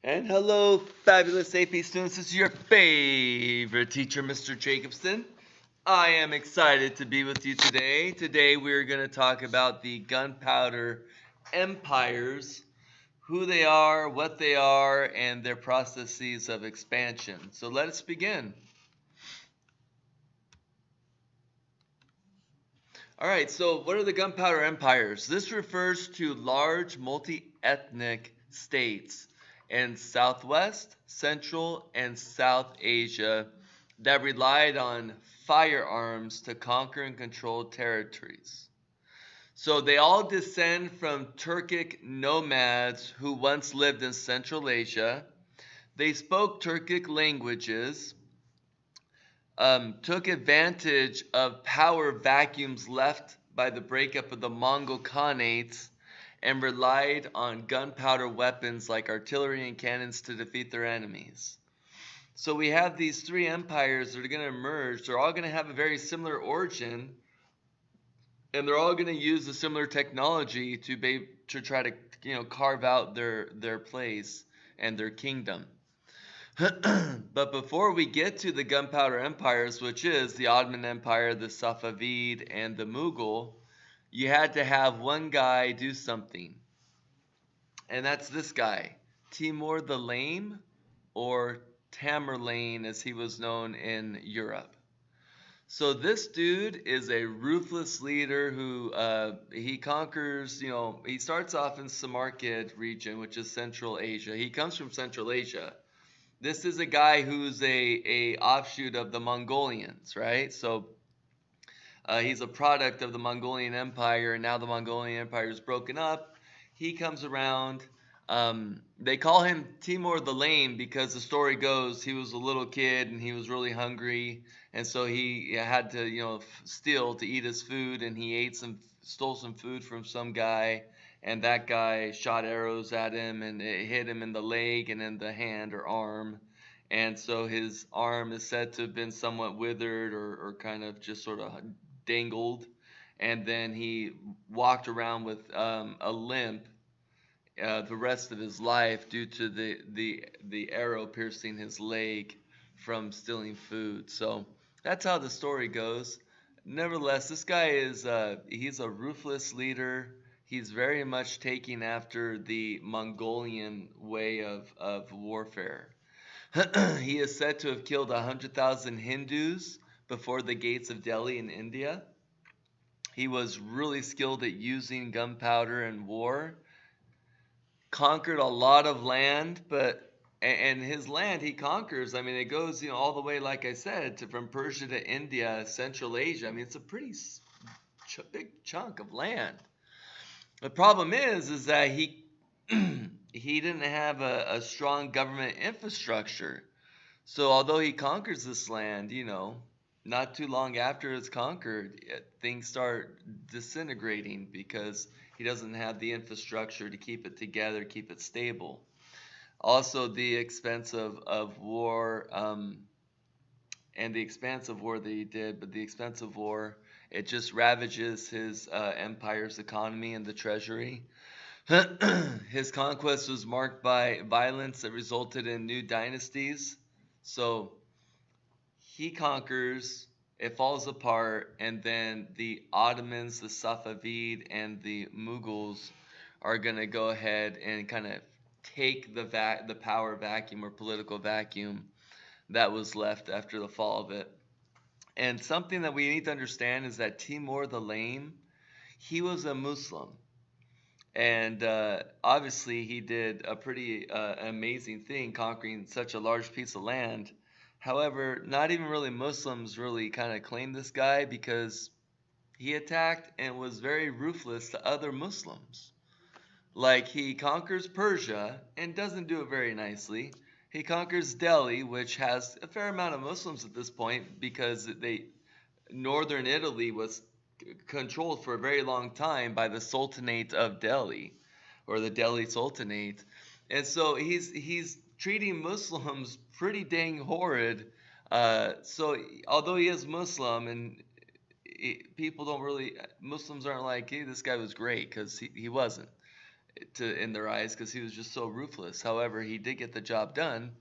And hello, fabulous AP students. This is your favorite teacher, Mr. Jacobson. I am excited to be with you today. Today, we're going to talk about the gunpowder empires, who they are, what they are, and their processes of expansion. So let us begin. All right, so what are the gunpowder empires? This refers to large multi-ethnic states in Southwest, Central, and South Asia that relied on firearms to conquer and control territories. So they all descend from Turkic nomads who once lived in Central Asia. They spoke Turkic languages, took advantage of power vacuums left by the breakup of the Mongol Khanates and relied on gunpowder weapons like artillery and cannons to defeat their enemies. So we have these three empires that are going to emerge. They're all going to have a very similar origin, and they're all going to use a similar technology to try to carve out their place and their kingdom. But before we get to the gunpowder empires, which is the Ottoman Empire, the Safavid, and the Mughal, you had to have one guy do something. And that's this guy, Timur the Lame, or Tamerlane as he was known in Europe. So this dude is a ruthless leader who he conquers, he starts off in Samarkand region, which is Central Asia. He comes from Central Asia. This is a guy who's a offshoot of the Mongolians, right? So he's a product of the Mongolian Empire, and now the Mongolian Empire is broken up. He comes around. They call him Timur the Lame because the story goes he was a little kid and he was really hungry, and so he had to, steal to eat his food, and he stole some food from some guy, and that guy shot arrows at him, and it hit him in the leg and in the hand or arm. And so his arm is said to have been somewhat withered or kind of just sort of dangled. And then he walked around with a limp the rest of his life due to the arrow piercing his leg from stealing food. So that's how the story goes. Nevertheless, this guy is he's a ruthless leader. He's very much taking after the Mongolian way of warfare. He is said to have killed 100,000 Hindus before the gates of Delhi in India. He was really skilled at using gunpowder in war, conquered a lot of land, and his land he conquers, I mean, it goes, all the way, like I said, from Persia to India, Central Asia. I mean, it's a pretty big chunk of land. The problem is that he he didn't have a strong government infrastructure. So although he conquers this land, not too long after it's conquered, things start disintegrating because he doesn't have the infrastructure to keep it together, keep it stable. Also, the expense of war, and the expanse of war that he did, but the expense of war, it just ravages his empire's economy and the treasury. His conquest was marked by violence that resulted in new dynasties. So he conquers, it falls apart, and then the Ottomans, the Safavid, and the Mughals are going to go ahead and kind of take the power vacuum or political vacuum that was left after the fall of it. And something that we need to understand is that Timur the Lame, he was a Muslim. And obviously, he did a pretty amazing thing conquering such a large piece of land. However, not even really Muslims really kind of claimed this guy because he attacked and was very ruthless to other Muslims. Like, he conquers Persia and doesn't do it very nicely. He conquers Delhi, which has a fair amount of Muslims at this point because northern Italy was controlled for a very long time by the Sultanate of Delhi, or the Delhi Sultanate. And so he's treating Muslims pretty dang horrid. So although he is Muslim, and people don't really, Muslims aren't like, hey, this guy was great, because he wasn't. in their eyes because he was just so ruthless. However, he did get the job done.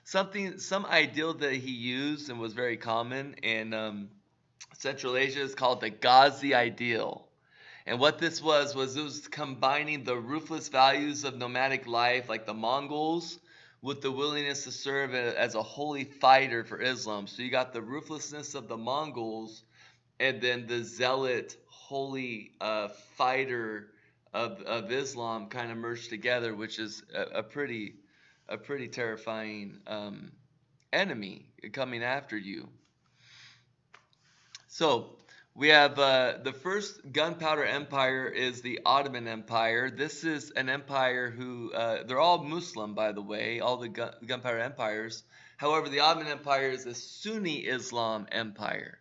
Some ideal that he used and was very common in Central Asia is called the Ghazi ideal. And what this was it was combining the ruthless values of nomadic life, like the Mongols, with the willingness to serve as a holy fighter for Islam. So you got the ruthlessness of the Mongols, and then the zealot, holy fighter of Islam kind of merged together, which is a pretty terrifying enemy coming after you. So we have the first gunpowder empire is the Ottoman Empire. This is an empire who they're all Muslim, by the way, all the gunpowder empires. However, the Ottoman Empire is a Sunni Islam empire.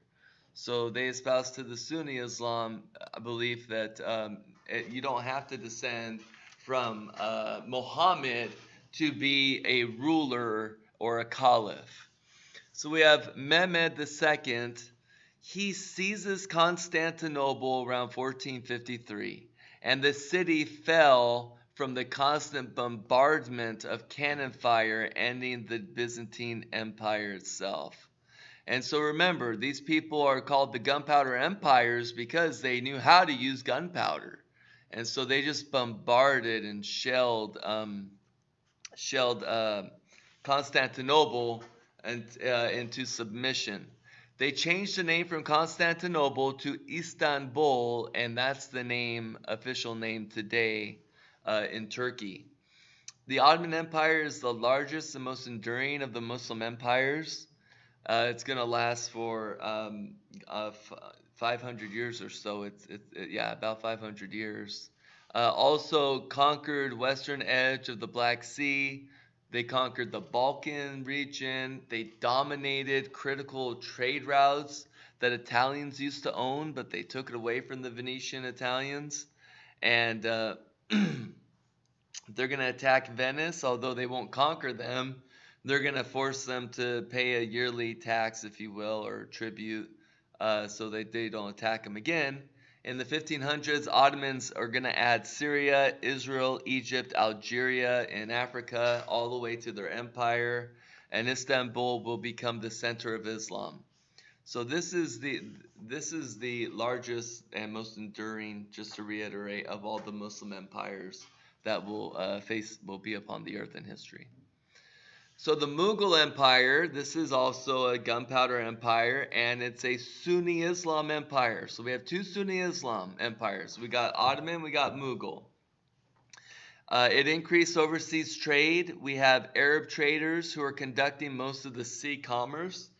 So they espouse to the Sunni Islam belief that you don't have to descend from Muhammad to be a ruler or a caliph. So we have Mehmed II. He seizes Constantinople around 1453, and the city fell from the constant bombardment of cannon fire, ending the Byzantine Empire itself. And so remember, these people are called the gunpowder empires because they knew how to use gunpowder. And so they just bombarded and shelled Constantinople into submission. They changed the name from Constantinople to Istanbul, and that's the official name today in Turkey. The Ottoman Empire is the largest and most enduring of the Muslim empires. It's going to last for 500 years or so. Yeah, about 500 years. Also conquered western edge of the Black Sea. They conquered the Balkan region. They dominated critical trade routes that Italians used to own, but they took it away from the Venetian Italians. And they're going to attack Venice, although they won't conquer them. They're going to force them to pay a yearly tax, if you will, or tribute, so that they don't attack them again. In the 1500s, Ottomans are going to add Syria, Israel, Egypt, Algeria, and Africa all the way to their empire, and Istanbul will become the center of Islam. So this is the largest and most enduring, just to reiterate, of all the Muslim empires that will be upon the earth in history. So the Mughal Empire, this is also a gunpowder empire, and it's a Sunni Islam empire. So we have two Sunni Islam empires. We got Ottoman, we got Mughal. It increased overseas trade. We have Arab traders who are conducting most of the sea commerce.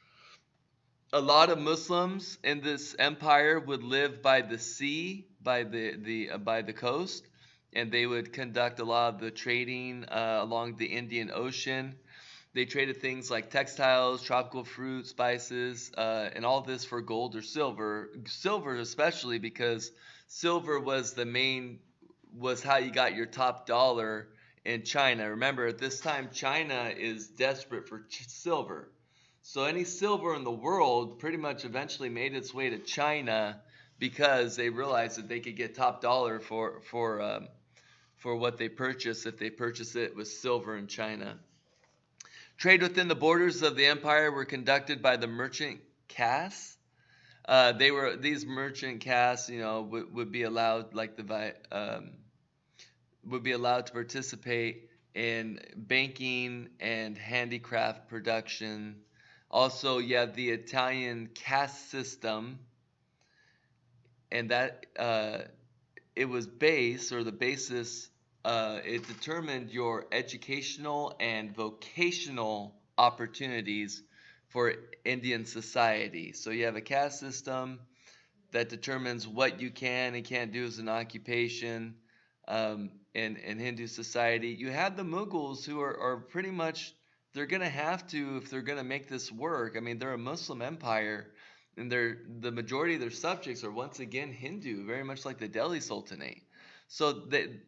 A lot of Muslims in this empire would live by the sea, by the coast, and they would conduct a lot of the trading along the Indian Ocean. They traded things like textiles, tropical fruit, spices, and all this for gold or silver. Silver especially because silver was how you got your top dollar in China. Remember, at this time, China is desperate for silver. So any silver in the world pretty much eventually made its way to China because they realized that they could get top dollar for what they purchase if they purchase it with silver in China. Trade within the borders of the empire were conducted by the merchant castes. These merchant castes, would be allowed would be allowed to participate in banking and handicraft production. Also, you have the Italian caste system, and that it was the basis. It determined your educational and vocational opportunities for Indian society. So you have a caste system that determines what you can and can't do as an occupation in Hindu society. You have the Mughals who are pretty much, they're going to have to, if they're going to make this work. I mean, they're a Muslim empire, and the majority of their subjects are once again Hindu, very much like the Delhi Sultanate. So the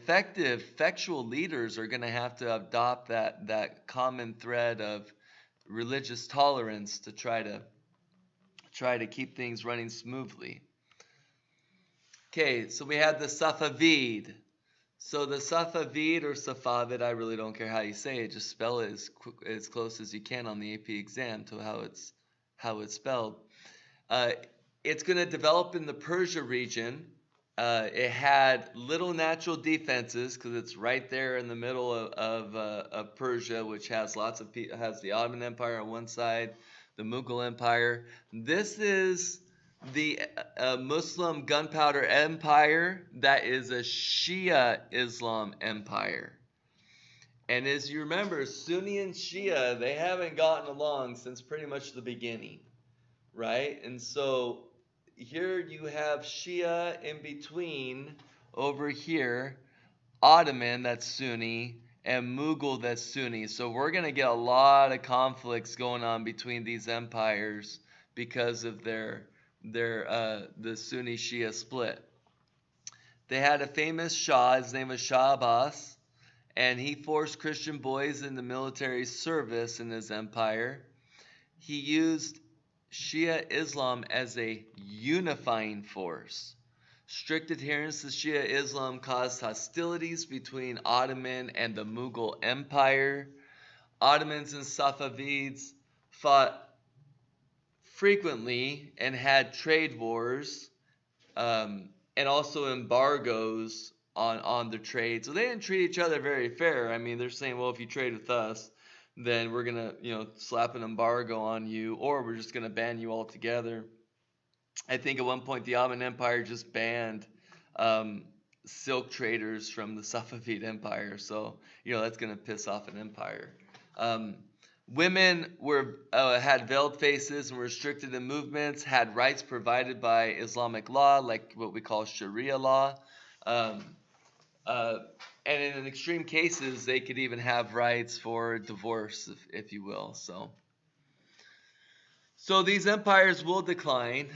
effectual leaders are going to have to adopt that common thread of religious tolerance to try to keep things running smoothly. Okay, so we had the Safavid. So the Safavid or Safavid, I really don't care how you say it. Just spell it as close as you can on the AP exam to how it's spelled. Uh, it's going to develop in the Persia region. It had little natural defenses because it's right there in the middle of Persia, which has has the Ottoman Empire on one side, the Mughal Empire. This is the Muslim Gunpowder Empire that is a Shia Islam empire. And as you remember, Sunni and Shia, they haven't gotten along since pretty much the beginning, right? And so here you have Shia in between over here, Ottoman, that's Sunni, and Mughal, that's Sunni. So we're going to get a lot of conflicts going on between these empires because of the Sunni Shia split. They had a famous Shah, his name was Shah Abbas, and he forced Christian boys into military service in his empire. He used Shia Islam as a unifying force. Strict adherence to Shia Islam caused hostilities between Ottoman and the Mughal Empire. Ottomans and Safavids fought frequently and had trade wars, and also embargoes on the trade. So they didn't treat each other very fair. I mean, they're saying, well, if you trade with us, then we're gonna, slap an embargo on you, or we're just gonna ban you altogether. I think at one point the Ottoman Empire just banned um, silk traders from the Safavid Empire. So that's gonna piss off an empire. Um, Women had veiled faces and were restricted in movements, had rights provided by Islamic law, like what we call Sharia law. Um, uh, and in extreme cases, they could even have rights for divorce, if you will. So these empires will decline.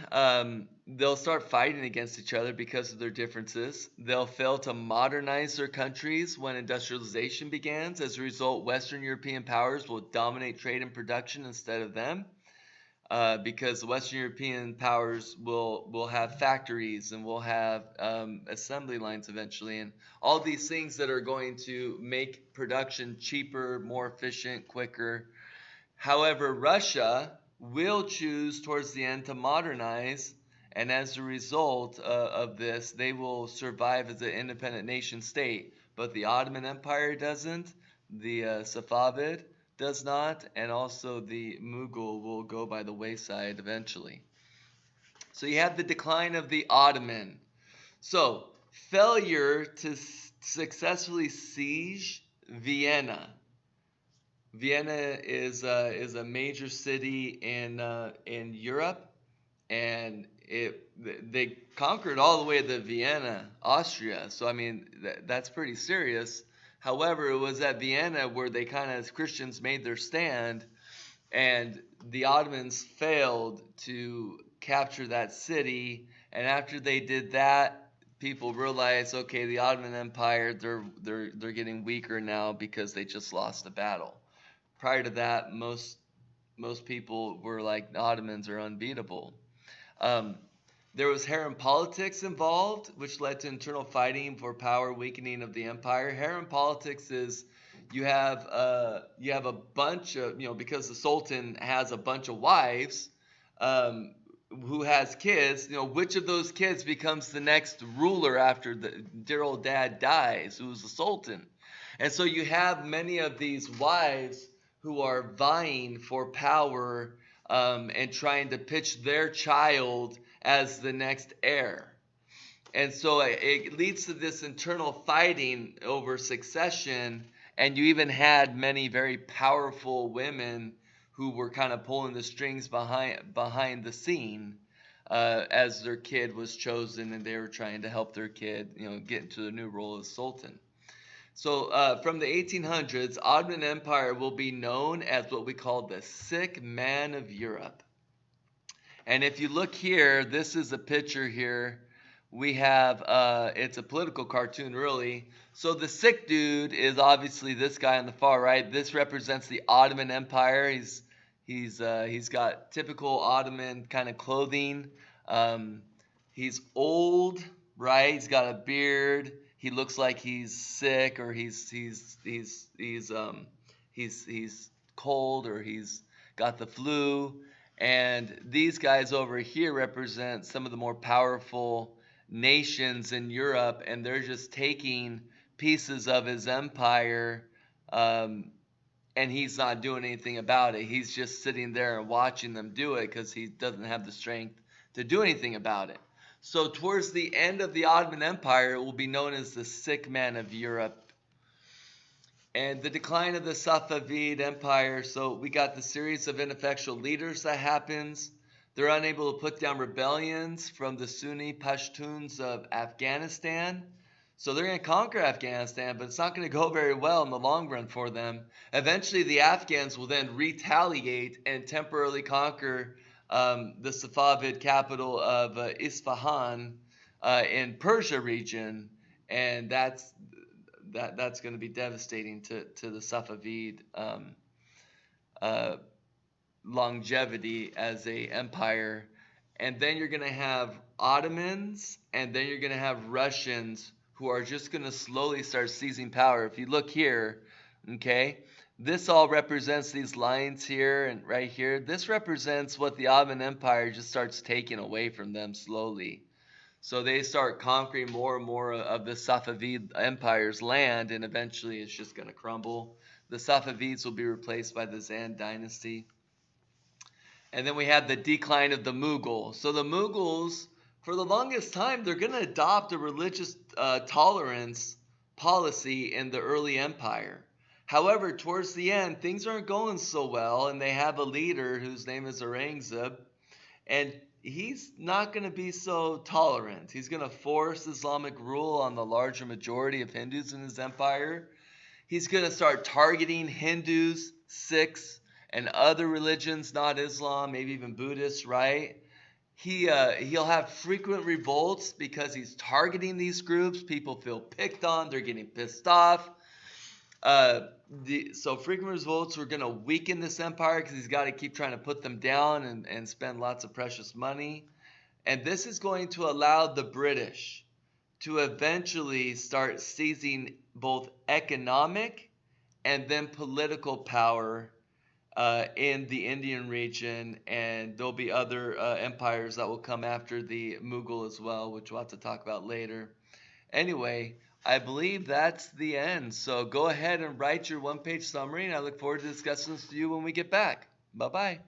They'll start fighting against each other because of their differences. They'll fail to modernize their countries when industrialization begins. As a result, Western European powers will dominate trade and production instead of them, because Western European powers will have factories and will have assembly lines eventually, and all these things that are going to make production cheaper, more efficient, quicker. However, Russia will choose towards the end to modernize, and as a result of this, they will survive as an independent nation state. But the Ottoman Empire doesn't, the Safavid does not, and also the Mughal will go by the wayside eventually. So you have the decline of the Ottoman. So, failure to successfully siege Vienna. Vienna is a major city in Europe, and they conquered all the way to Vienna, Austria. So I mean that's pretty serious. However, it was at Vienna where they kind of, as Christians, made their stand, and the Ottomans failed to capture that city. And after they did that, people realized, okay, the Ottoman Empire, they're getting weaker now because they just lost the battle. Prior to that, most people were like, the Ottomans are unbeatable. Um, there was harem politics involved, which led to internal fighting for power, weakening of the empire. Harem politics is you have a bunch of, because the Sultan has a bunch of wives, who has kids. Which of those kids becomes the next ruler after the dear old dad dies, who's the Sultan? And so you have many of these wives who are vying for power, and trying to pitch their child as the next heir. And so it leads to this internal fighting over succession, and you even had many very powerful women who were kind of pulling the strings behind the scene, as their kid was chosen, and they were trying to help their kid, get into the new role as sultan. So from the 1800s, Ottoman Empire will be known as what we call the sick man of Europe. And if you look here, this is a picture here. We have, it's a political cartoon, really. So the sick dude is obviously this guy on the far right. This represents the Ottoman Empire. He's got typical Ottoman kind of clothing. He's old. right? He's got a beard. He looks like he's sick, or he's cold, or he's got the flu. And these guys over here represent some of the more powerful nations in Europe, and they're just taking pieces of his empire, um, and he's not doing anything about it. He's just sitting there and watching them do it because he doesn't have the strength to do anything about it. So towards the end of the Ottoman Empire, it will be known as the sick man of Europe. And the decline of the Safavid Empire. So we got the series of ineffectual leaders that happens. They're unable to put down rebellions from the Sunni Pashtuns of Afghanistan. So they're going to conquer Afghanistan, but it's not going to go very well in the long run for them. Eventually, the Afghans will then retaliate and temporarily conquer the Safavid capital of Isfahan in Persia region, and that's going to be devastating to the Safavid uh, longevity as a empire. And then you're going to have Ottomans, and then you're going to have Russians who are just going to slowly start seizing power. If you look here, okay, this all represents these lines here and right here. This represents what the Ottoman Empire just starts taking away from them slowly. So they start conquering more and more of the Safavid Empire's land, and eventually it's just going to crumble. The Safavids will be replaced by the Zand dynasty. And then we have the decline of the Mughal. So the Mughals, for the longest time, they're going to adopt a religious tolerance policy in the early empire. However, towards the end, things aren't going so well, and they have a leader whose name is Aurangzeb, and he's not going to be so tolerant. He's going to force Islamic rule on the larger majority of Hindus in his empire. He's going to start targeting Hindus, Sikhs, and other religions, not Islam, maybe even Buddhists, right? He'll have frequent revolts because he's targeting these groups. People feel picked on. They're getting pissed off. So frequent revolts are going to weaken this empire because he's got to keep trying to put them down and spend lots of precious money. And this is going to allow the British to eventually start seizing both economic and then political power in the Indian region. And there'll be other empires that will come after the Mughal as well, which we'll have to talk about later. Anyway, I believe that's the end. So go ahead and write your one-page summary, and I look forward to discussing this with you when we get back. Bye-bye.